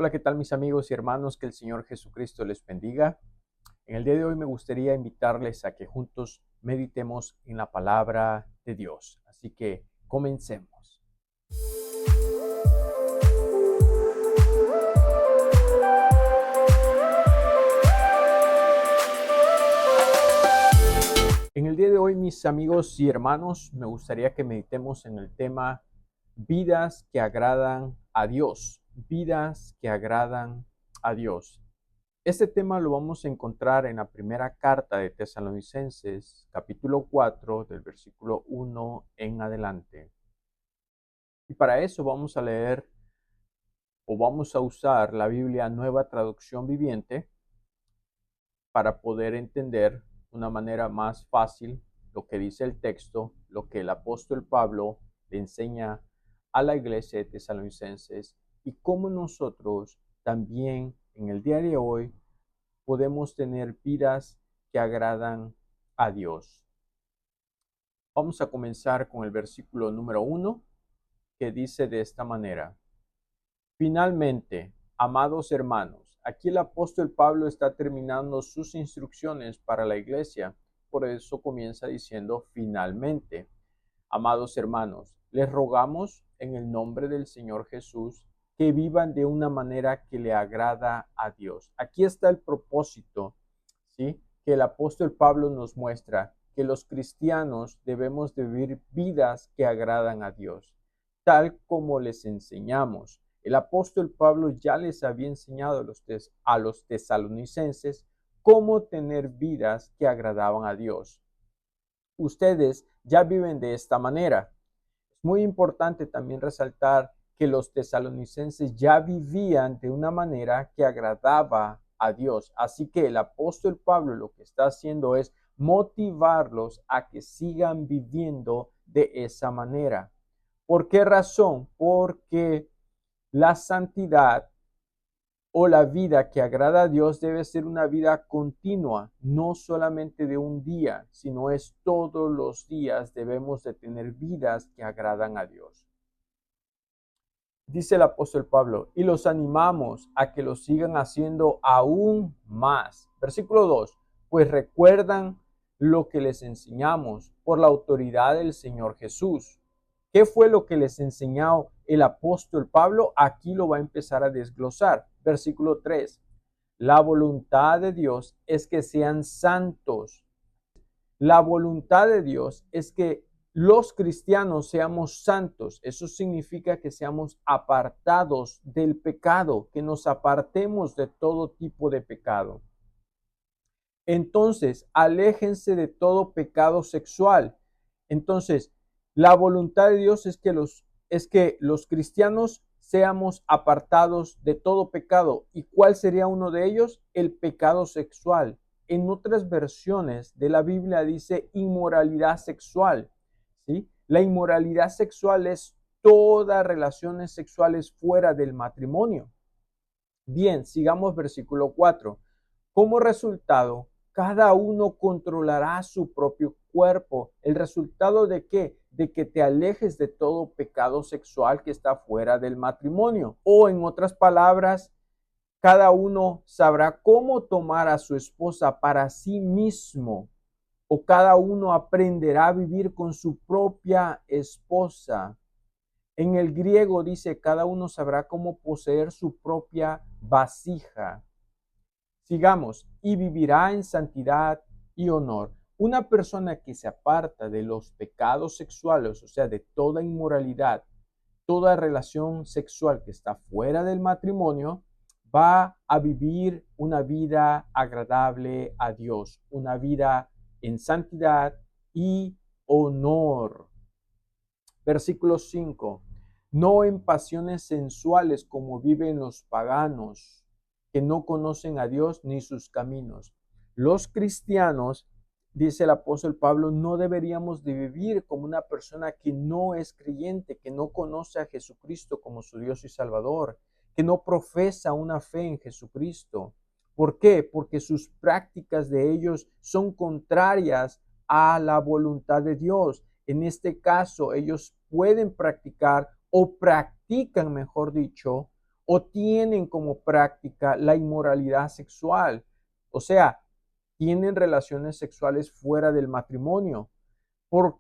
Hola, ¿qué tal mis amigos y hermanos? Que el Señor Jesucristo les bendiga. En el día de hoy me gustaría invitarles a que juntos meditemos en la palabra de Dios. Así que comencemos. En el día de hoy, mis amigos y hermanos, me gustaría que meditemos en el tema vidas que agradan a Dios. Vidas que agradan a Dios. Este tema lo vamos a encontrar en la primera carta de Tesalonicenses, capítulo 4, del versículo 1 en adelante. Y para eso vamos a leer o vamos a usar la Biblia Nueva Traducción Viviente para poder entender de una manera más fácil lo que dice el texto, lo que el apóstol Pablo le enseña a la iglesia de Tesalonicenses y cómo nosotros también en el día de hoy podemos tener vidas que agradan a Dios. Vamos a comenzar con el versículo número 1, que dice de esta manera: Finalmente, amados hermanos, aquí el apóstol Pablo está terminando sus instrucciones para la iglesia, por eso comienza diciendo finalmente. Amados hermanos, les rogamos en el nombre del Señor Jesús que vivan de una manera que le agrada a Dios. Aquí está el propósito, ¿sí? Que el apóstol Pablo nos muestra que los cristianos debemos de vivir vidas que agradan a Dios, tal como les enseñamos. El apóstol Pablo ya les había enseñado a los tesalonicenses cómo tener vidas que agradaban a Dios. Ustedes ya viven de esta manera. Es muy importante también resaltar que los tesalonicenses ya vivían de una manera que agradaba a Dios. Así que el apóstol Pablo lo que está haciendo es motivarlos a que sigan viviendo de esa manera. ¿Por qué razón? Porque la santidad o la vida que agrada a Dios debe ser una vida continua, no solamente de un día, sino es todos los días debemos de tener vidas que agradan a Dios. Dice el apóstol Pablo, y los animamos a que lo sigan haciendo aún más. Versículo 2, pues recuerdan lo que les enseñamos por la autoridad del Señor Jesús. ¿Qué fue lo que les enseñó el apóstol Pablo? Aquí lo va a empezar a desglosar. Versículo 3. La voluntad de Dios es que sean santos. La voluntad de Dios es que los cristianos seamos santos. Eso significa que seamos apartados del pecado, que nos apartemos de todo tipo de pecado. Entonces, aléjense de todo pecado sexual. Entonces, la voluntad de Dios es que los cristianos seamos apartados de todo pecado. ¿Y cuál sería uno de ellos? El pecado sexual. En otras versiones de la Biblia dice inmoralidad sexual, ¿sí? La inmoralidad sexual es todas relaciones sexuales fuera del matrimonio. Bien, sigamos versículo 4. Como resultado, cada uno controlará su propio cuerpo. ¿El resultado de qué? De que te alejes de todo pecado sexual que está fuera del matrimonio. O en otras palabras, cada uno sabrá cómo tomar a su esposa para sí mismo. O cada uno aprenderá a vivir con su propia esposa. En el griego dice, cada uno sabrá cómo poseer su propia vasija. Sigamos, y vivirá en santidad y honor. Una persona que se aparta de los pecados sexuales, o sea, de toda inmoralidad, toda relación sexual que está fuera del matrimonio, va a vivir una vida agradable a Dios, una vida en santidad y honor. Versículo 5. No en pasiones sensuales como viven los paganos, que no conocen a Dios ni sus caminos. Los cristianos, dice el apóstol Pablo, no deberíamos de vivir como una persona que no es creyente, que no conoce a Jesucristo como su Dios y Salvador, que no profesa una fe en Jesucristo. ¿Por qué? Porque sus prácticas de ellos son contrarias a la voluntad de Dios. En este caso, ellos pueden practicar o practican, mejor dicho, o tienen como práctica la inmoralidad sexual, o sea, tienen relaciones sexuales fuera del matrimonio. Por,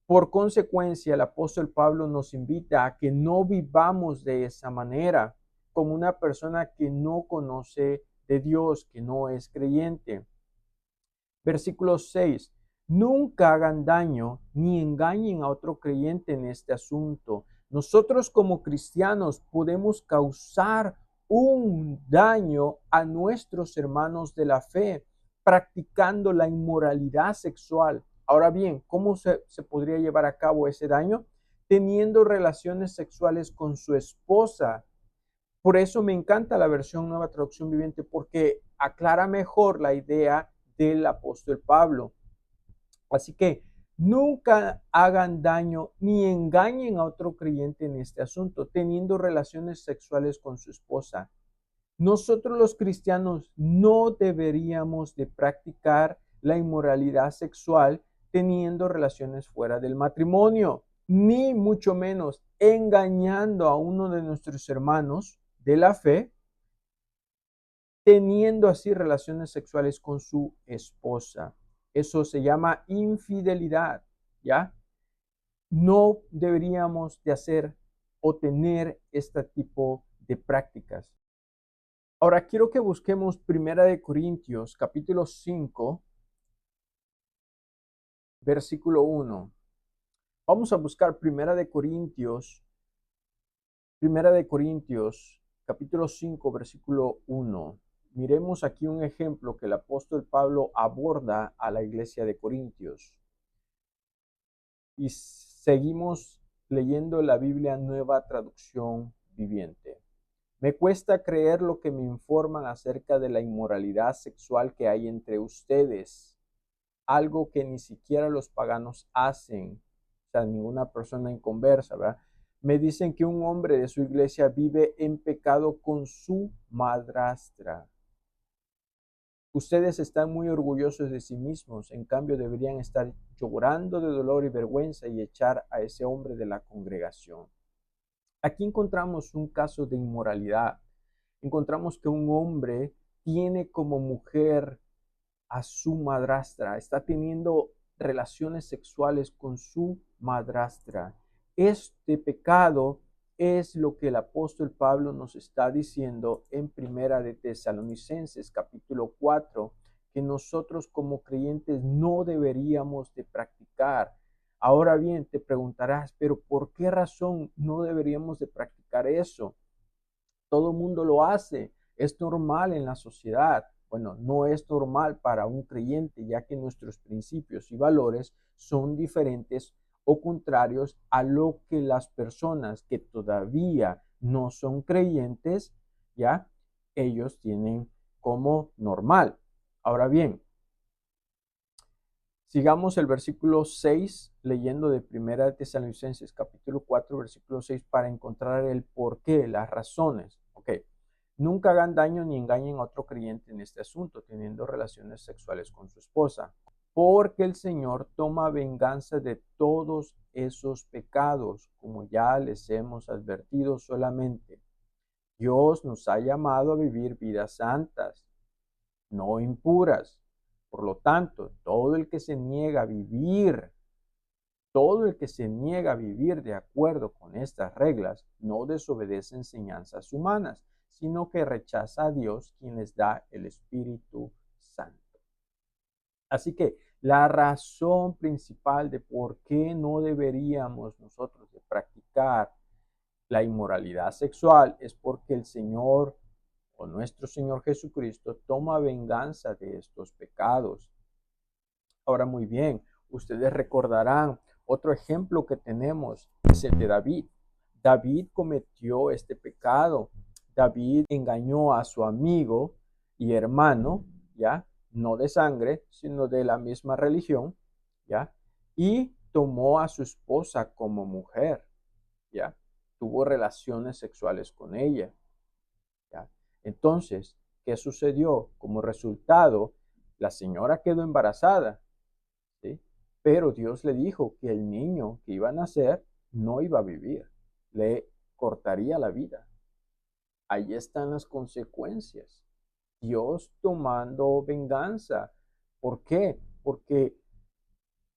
por consecuencia, el apóstol Pablo nos invita a que no vivamos de esa manera, como una persona que no conoce de Dios, que no es creyente. Versículo 6. Nunca hagan daño ni engañen a otro creyente en este asunto. Nosotros como cristianos podemos causar un daño a nuestros hermanos de la fe practicando la inmoralidad sexual. Ahora bien, ¿cómo se podría llevar a cabo ese daño? Teniendo relaciones sexuales con su esposa. Por eso me encanta la versión Nueva Traducción Viviente, porque aclara mejor la idea del apóstol Pablo. Así que nunca hagan daño ni engañen a otro creyente en este asunto, teniendo relaciones sexuales con su esposa. Nosotros los cristianos no deberíamos de practicar la inmoralidad sexual teniendo relaciones fuera del matrimonio, ni mucho menos engañando a uno de nuestros hermanos de la fe, teniendo así relaciones sexuales con su esposa. Eso se llama infidelidad, ¿ya? No deberíamos de hacer o tener este tipo de prácticas. Ahora quiero que busquemos Primera de Corintios, capítulo 5, versículo 1. Vamos a buscar Primera de Corintios, capítulo 5, versículo 1. Miremos aquí un ejemplo que el apóstol Pablo aborda a la iglesia de Corintios. Y seguimos leyendo la Biblia Nueva Traducción Viviente. Me cuesta creer lo que me informan acerca de la inmoralidad sexual que hay entre ustedes, algo que ni siquiera los paganos hacen, o sea, ninguna persona inconversa, ¿verdad? Me dicen que un hombre de su iglesia vive en pecado con su madrastra. Ustedes están muy orgullosos de sí mismos, en cambio deberían estar llorando de dolor y vergüenza y echar a ese hombre de la congregación. Aquí encontramos un caso de inmoralidad. Encontramos que un hombre tiene como mujer a su madrastra, está teniendo relaciones sexuales con su madrastra. Este pecado es lo que el apóstol Pablo nos está diciendo en Primera de Tesalonicenses, capítulo 4, que nosotros como creyentes no deberíamos de practicar. Ahora bien, te preguntarás, pero ¿por qué razón no deberíamos de practicar eso? Todo el mundo lo hace, es normal en la sociedad. Bueno, no es normal para un creyente, ya que nuestros principios y valores son diferentes o contrarios a lo que las personas que todavía no son creyentes, ya, ellos tienen como normal. Ahora bien, sigamos el versículo 6, leyendo de Primera de Tesalonicenses, capítulo 4, versículo 6, para encontrar el porqué, las razones. Ok. Nunca hagan daño ni engañen a otro creyente en este asunto, teniendo relaciones sexuales con su esposa, porque el Señor toma venganza de todos esos pecados, como ya les hemos advertido solamente. Dios nos ha llamado a vivir vidas santas, no impuras. Por lo tanto, todo el que se niega a vivir de acuerdo con estas reglas, no desobedece enseñanzas humanas, sino que rechaza a Dios, quien les da el Espíritu Santo. Así que la razón principal de por qué no deberíamos nosotros de practicar la inmoralidad sexual es porque el Señor o nuestro Señor Jesucristo toma venganza de estos pecados. Ahora muy bien, ustedes recordarán otro ejemplo que tenemos es el de David. David cometió este pecado. David engañó a su amigo y hermano, ¿ya? No de sangre, sino de la misma religión, ¿ya? Y tomó a su esposa como mujer, ¿ya? Tuvo relaciones sexuales con ella, ¿ya? Entonces, ¿qué sucedió? Como resultado, la señora quedó embarazada, ¿sí? Pero Dios le dijo que el niño que iba a nacer no iba a vivir, le cortaría la vida. ahí están las consecuencias. Dios tomando venganza. ¿Por qué? Porque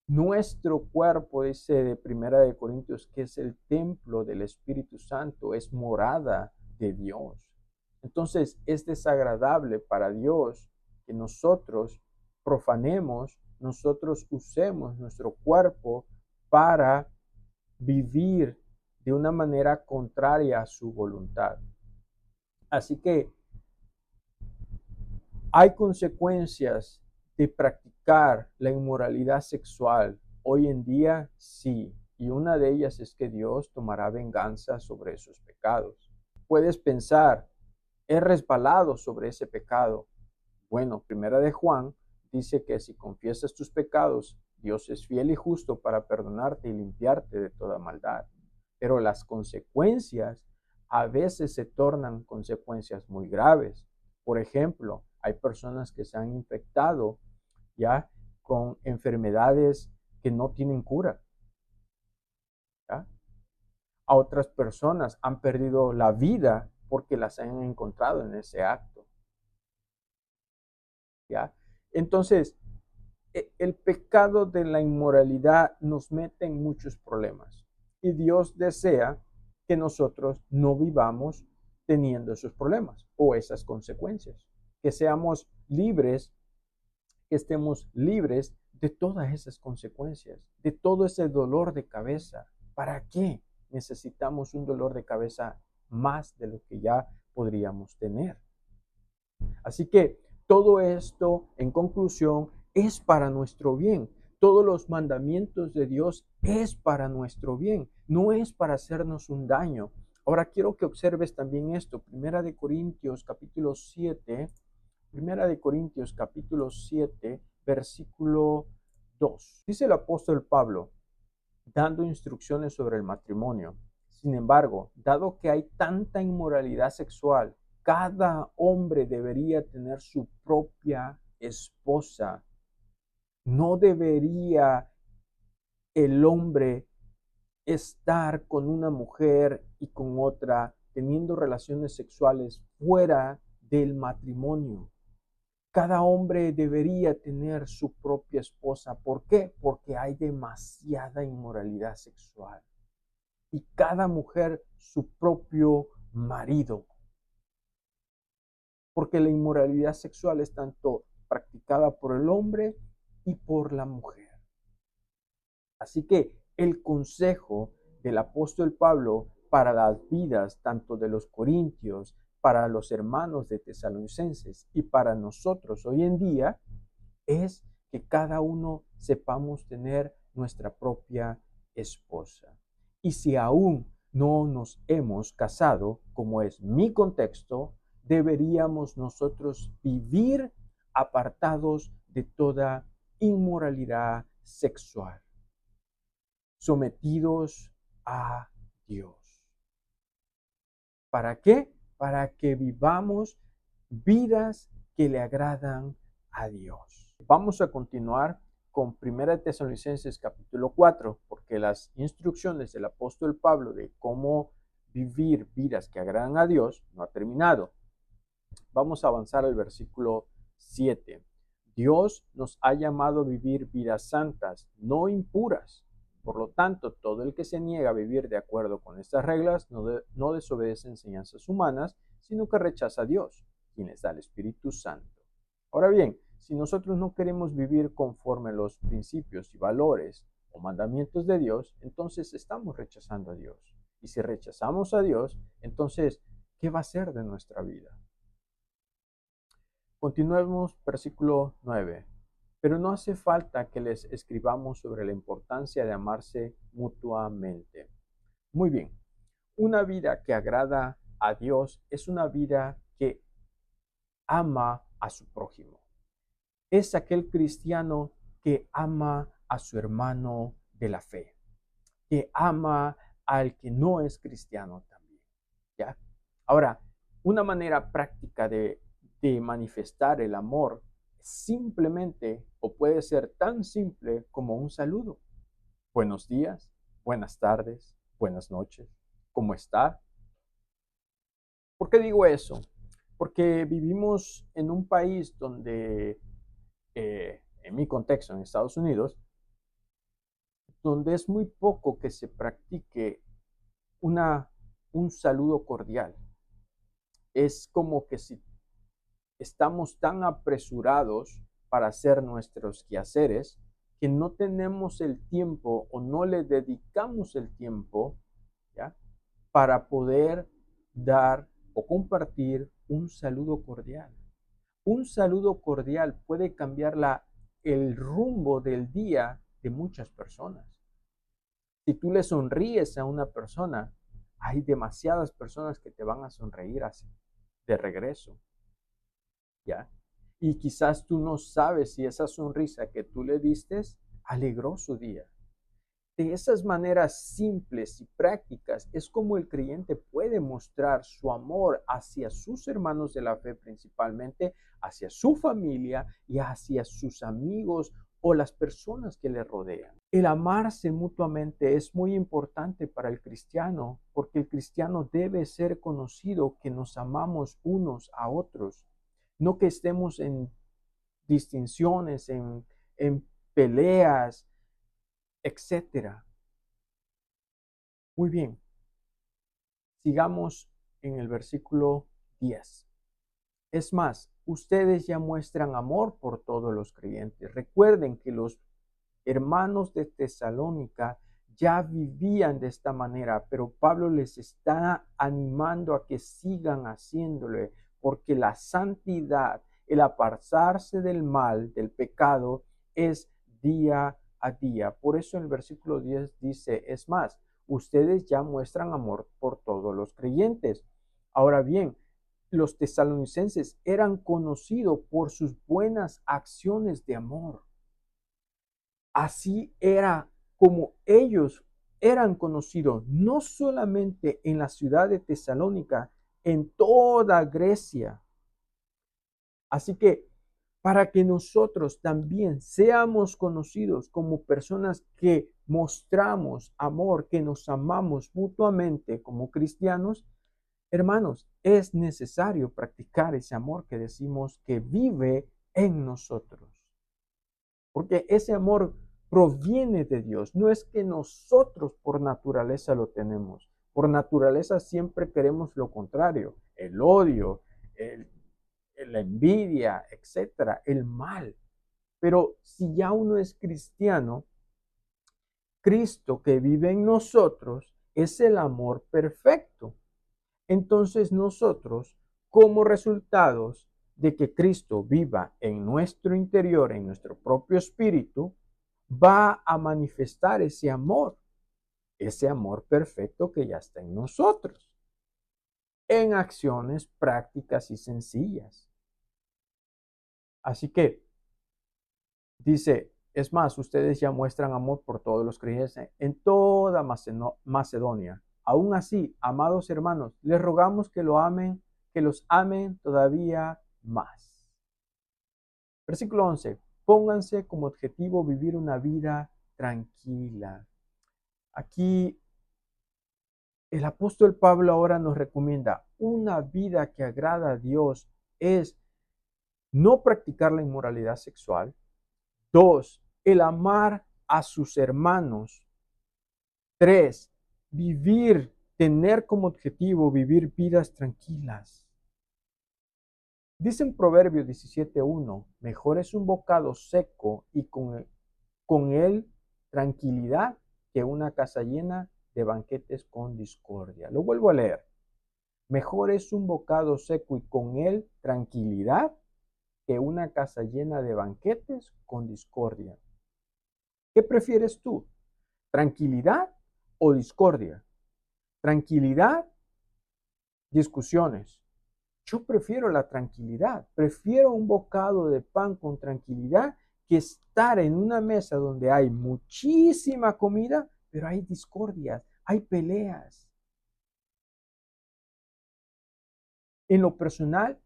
nuestro cuerpo, dice de Primera de Corintios, que es el templo del Espíritu Santo, es morada de Dios. Entonces es desagradable para Dios que nosotros profanemos, nosotros usemos nuestro cuerpo para vivir de una manera contraria a su voluntad. Así que hay consecuencias de practicar la inmoralidad sexual. Hoy en día sí, y una de ellas es que Dios tomará venganza sobre esos pecados. Puedes pensar, he resbalado sobre ese pecado. Bueno, Primera de Juan dice que si confiesas tus pecados, Dios es fiel y justo para perdonarte y limpiarte de toda maldad. Pero las consecuencias a veces se tornan consecuencias muy graves. Por ejemplo, hay personas que se han infectado ya con enfermedades que no tienen cura. ¿Ya? A otras personas han perdido la vida porque las han encontrado en ese acto. ¿Ya? Entonces, el pecado de la inmoralidad nos mete en muchos problemas y Dios desea que nosotros no vivamos teniendo esos problemas o esas consecuencias, que seamos libres, que estemos libres de todas esas consecuencias, de todo ese dolor de cabeza. ¿Para qué necesitamos un dolor de cabeza más de lo que ya podríamos tener? Así que todo esto, en conclusión, es para nuestro bien. Todos los mandamientos de Dios es para nuestro bien, no es para hacernos un daño. Ahora quiero que observes también esto, Primera de Corintios capítulo 7, versículo 2. Dice el apóstol Pablo, dando instrucciones sobre el matrimonio. Sin embargo, dado que hay tanta inmoralidad sexual, cada hombre debería tener su propia esposa. No debería el hombre estar con una mujer y con otra teniendo relaciones sexuales fuera del matrimonio. Cada hombre debería tener su propia esposa. ¿Por qué? Porque hay demasiada inmoralidad sexual. Y cada mujer su propio marido. Porque la inmoralidad sexual es tanto practicada por el hombre y por la mujer. Así que el consejo del apóstol Pablo para las vidas tanto de los corintios, para los hermanos de Tesalonicenses y para nosotros hoy en día es que cada uno sepamos tener nuestra propia esposa. Y si aún no nos hemos casado, como es mi contexto, deberíamos nosotros vivir apartados de toda inmoralidad sexual, sometidos a Dios. ¿Para qué? Para que vivamos vidas que le agradan a Dios. Vamos a continuar con 1 Tesalonicenses capítulo 4, porque las instrucciones del apóstol Pablo de cómo vivir vidas que agradan a Dios no ha terminado. Vamos a avanzar al versículo 7. Dios nos ha llamado a vivir vidas santas, no impuras. Por lo tanto, todo el que se niega a vivir de acuerdo con estas reglas no desobedece enseñanzas humanas, sino que rechaza a Dios, quien les da el Espíritu Santo. Ahora bien, si nosotros no queremos vivir conforme a los principios y valores o mandamientos de Dios, entonces estamos rechazando a Dios. Y si rechazamos a Dios, entonces, ¿qué va a ser de nuestra vida? Continuemos versículo 9. Pero no hace falta que les escribamos sobre la importancia de amarse mutuamente. Muy bien, una vida que agrada a Dios es una vida que ama a su prójimo. Es aquel cristiano que ama a su hermano de la fe, que ama al que no es cristiano también. ¿Ya? Ahora, una manera práctica de manifestar el amor simplemente o puede ser tan simple como un saludo. Buenos días, buenas tardes, buenas noches. ¿Cómo está? ¿Por qué digo eso? Porque vivimos en un país donde, en mi contexto, en Estados Unidos, donde es muy poco que se practique una, un saludo cordial. Es como que si estamos tan apresurados para hacer nuestros quehaceres que no tenemos el tiempo o no le dedicamos el tiempo, ¿ya?, para poder dar o compartir un saludo cordial. Un saludo cordial puede cambiar el rumbo del día de muchas personas. Si tú le sonríes a una persona, hay demasiadas personas que te van a sonreír de regreso, ¿ya? Y quizás tú no sabes si esa sonrisa que tú le diste alegró su día. De esas maneras simples y prácticas es como el creyente puede mostrar su amor hacia sus hermanos de la fe, principalmente hacia su familia y hacia sus amigos o las personas que le rodean. El amarse mutuamente es muy importante para el cristiano, porque el cristiano debe ser conocido que nos amamos unos a otros, no que estemos en distinciones, en peleas, etcétera. Muy bien, sigamos en el versículo 10. Es más, ustedes ya muestran amor por todos los creyentes. Recuerden que los hermanos de Tesalónica ya vivían de esta manera, pero Pablo les está animando a que sigan haciéndolo, porque la santidad, el apartarse del mal, del pecado, es día a día. Por eso en el versículo 10 dice, es más, ustedes ya muestran amor por todos los creyentes. Ahora bien, los tesalonicenses eran conocidos por sus buenas acciones de amor. Así era como ellos eran conocidos, no solamente en la ciudad de Tesalónica, en toda Grecia. Así que para que nosotros también seamos conocidos como personas que mostramos amor, que nos amamos mutuamente como cristianos, hermanos, es necesario practicar ese amor que decimos que vive en nosotros. Porque ese amor proviene de Dios. No es que nosotros por naturaleza lo tenemos. Por naturaleza siempre queremos lo contrario. El odio, la envidia, etcétera, el mal. Pero si ya uno es cristiano, Cristo que vive en nosotros es el amor perfecto. Entonces nosotros, como resultados de que Cristo viva en nuestro interior, en nuestro propio espíritu, va a manifestar ese amor perfecto que ya está en nosotros, en acciones prácticas y sencillas. Así que dice, es más, ustedes ya muestran amor por todos los creyentes en toda Macedonia. Aún así, amados hermanos, les rogamos que los amen todavía más. Versículo 11. Pónganse como objetivo vivir una vida tranquila. Aquí el apóstol Pablo ahora nos recomienda una vida que agrada a Dios es no practicar la inmoralidad sexual. 2, el amar a sus hermanos. 3, tener como objetivo vivir vidas tranquilas. Dice en Proverbios 17:1, mejor es un bocado seco y con él tranquilidad que una casa llena de banquetes con discordia. Lo vuelvo a leer. Mejor es un bocado seco y con él tranquilidad que una casa llena de banquetes con discordia. ¿Qué prefieres tú? ¿Tranquilidad o discordia? Tranquilidad, discusiones. Yo prefiero la tranquilidad. Prefiero un bocado de pan con tranquilidad que estar en una mesa donde hay muchísima comida, pero hay discordias, hay peleas. En lo personal,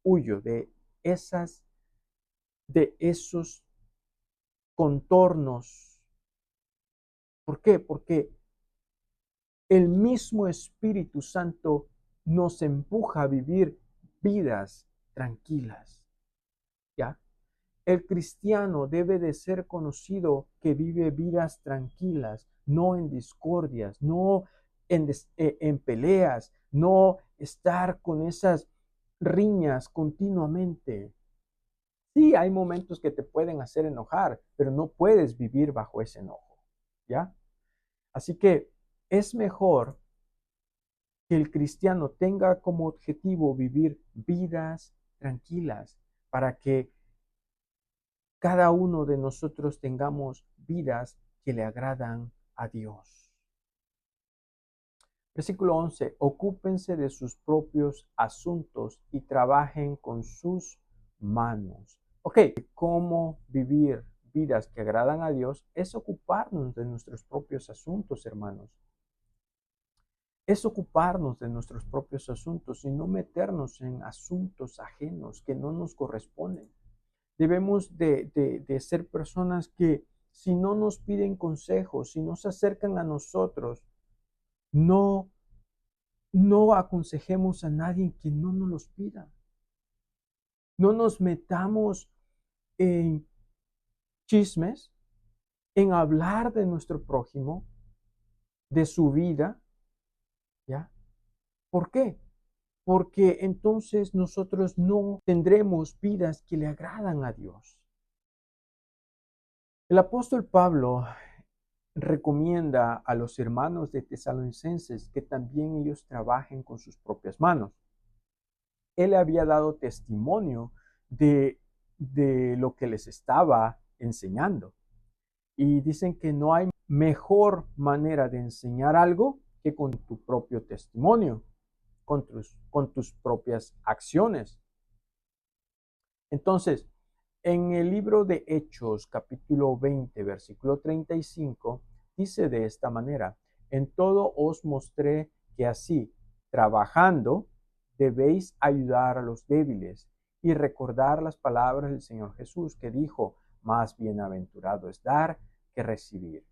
huyo de esos contornos. ¿Por qué? Porque el mismo Espíritu Santo nos empuja a vivir vidas tranquilas, ¿ya? El cristiano debe de ser conocido que vive vidas tranquilas, no en discordias, no en peleas, no estar con esas riñas continuamente. Sí, hay momentos que te pueden hacer enojar, pero no puedes vivir bajo ese enojo, ¿ya? Así que es mejor que el cristiano tenga como objetivo vivir vidas tranquilas para que cada uno de nosotros tengamos vidas que le agradan a Dios. Versículo 11. Ocúpense de sus propios asuntos y trabajen con sus manos. Ok, ¿cómo vivir vidas que agradan a Dios? Es ocuparnos de nuestros propios asuntos, hermanos. Es ocuparnos de nuestros propios asuntos y no meternos en asuntos ajenos que no nos corresponden. Debemos de ser personas que si no nos piden consejos, si no se acercan a nosotros, no aconsejemos a nadie que no nos los pida. No nos metamos en chismes, en hablar de nuestro prójimo, de su vida, ¿ya? ¿Por qué? Porque entonces nosotros no tendremos vidas que le agradan a Dios. El apóstol Pablo recomienda a los hermanos de Tesalonicenses que también ellos trabajen con sus propias manos. Él había dado testimonio de lo que les estaba enseñando. Y dicen que no hay mejor manera de enseñar algo que con tu propio testimonio, con tus propias acciones. Entonces, en el libro de Hechos, capítulo 20, versículo 35, dice de esta manera: en todo os mostré que así, trabajando, debéis ayudar a los débiles y recordar las palabras del Señor Jesús, que dijo: más bienaventurado es dar que recibir.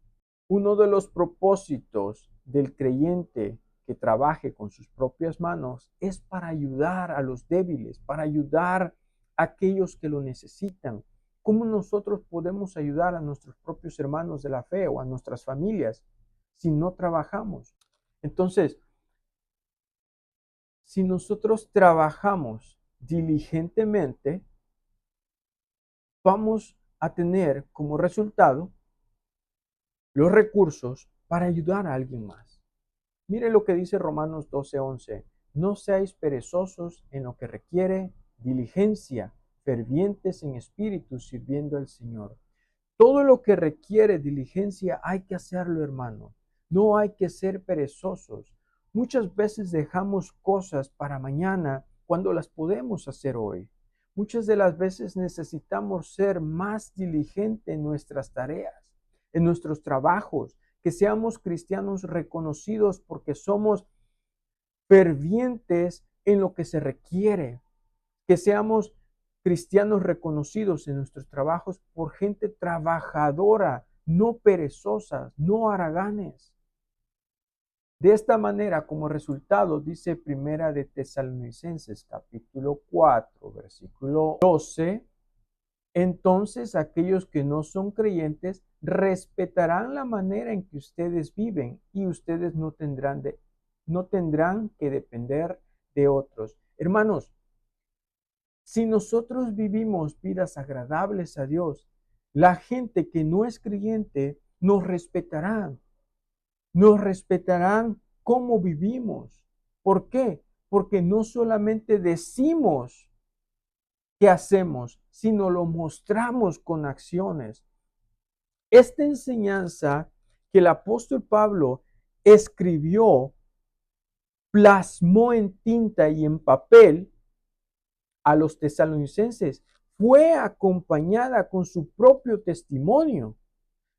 Uno de los propósitos del creyente que trabaje con sus propias manos es para ayudar a los débiles, para ayudar a aquellos que lo necesitan. ¿Cómo nosotros podemos ayudar a nuestros propios hermanos de la fe o a nuestras familias si no trabajamos? Entonces, si nosotros trabajamos diligentemente, vamos a tener como resultado los recursos para ayudar a alguien más. Mire lo que dice Romanos 12:11. No seáis perezosos en lo que requiere diligencia, fervientes en espíritu, sirviendo al Señor. Todo lo que requiere diligencia hay que hacerlo, hermano. No hay que ser perezosos. Muchas veces dejamos cosas para mañana cuando las podemos hacer hoy. Muchas de las veces necesitamos ser más diligentes en nuestras tareas, en nuestros trabajos, que seamos cristianos reconocidos porque somos fervientes en lo que se requiere, que seamos cristianos reconocidos en nuestros trabajos por gente trabajadora, no perezosas, no haraganes. De esta manera, como resultado, dice Primera de Tesalonicenses, capítulo 4, versículo 12, entonces aquellos que no son creyentes respetarán la manera en que ustedes viven y ustedes no tendrán que depender de otros. Hermanos, si nosotros vivimos vidas agradables a Dios, la gente que no es creyente nos respetarán. Nos respetarán cómo vivimos. ¿Por qué? Porque no solamente decimos qué hacemos, sino lo mostramos con acciones. Esta enseñanza que el apóstol Pablo escribió, plasmó en tinta y en papel a los tesalonicenses, fue acompañada con su propio testimonio.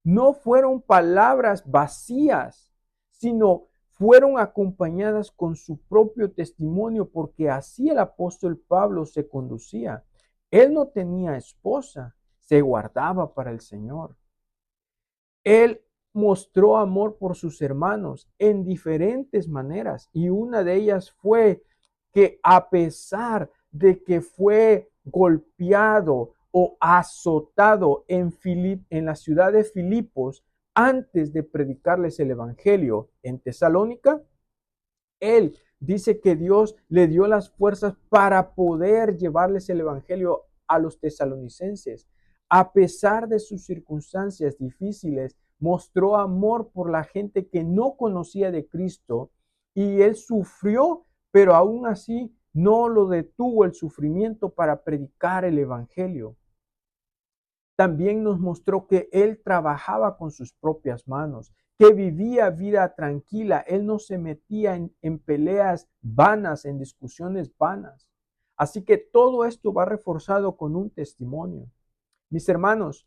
No fueron palabras vacías, sino fueron acompañadas con su propio testimonio, porque así el apóstol Pablo se conducía. Él no tenía esposa, se guardaba para el Señor. Él mostró amor por sus hermanos en diferentes maneras, y una de ellas fue que a pesar de que fue golpeado o azotado en la ciudad de Filipos antes de predicarles el evangelio en Tesalónica, él dice que Dios le dio las fuerzas para poder llevarles el evangelio a los tesalonicenses. A pesar de sus circunstancias difíciles, mostró amor por la gente que no conocía de Cristo, y él sufrió, pero aún así no lo detuvo el sufrimiento para predicar el evangelio. También nos mostró que él trabajaba con sus propias manos, que vivía vida tranquila. Él no se metía en peleas vanas, en discusiones vanas. Así que todo esto va reforzado con un testimonio. Mis hermanos,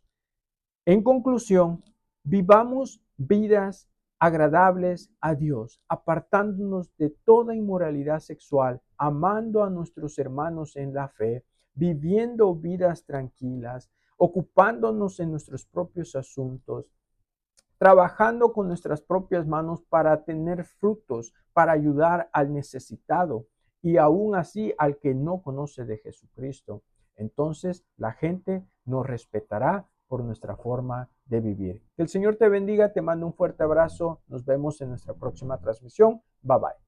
en conclusión, vivamos vidas agradables a Dios, apartándonos de toda inmoralidad sexual, amando a nuestros hermanos en la fe, viviendo vidas tranquilas, ocupándonos en nuestros propios asuntos, trabajando con nuestras propias manos para tener frutos, para ayudar al necesitado y aún así al que no conoce de Jesucristo. Entonces la gente nos respetará por nuestra forma de vivir. Que el Señor te bendiga, te mando un fuerte abrazo, nos vemos en nuestra próxima transmisión. Bye bye.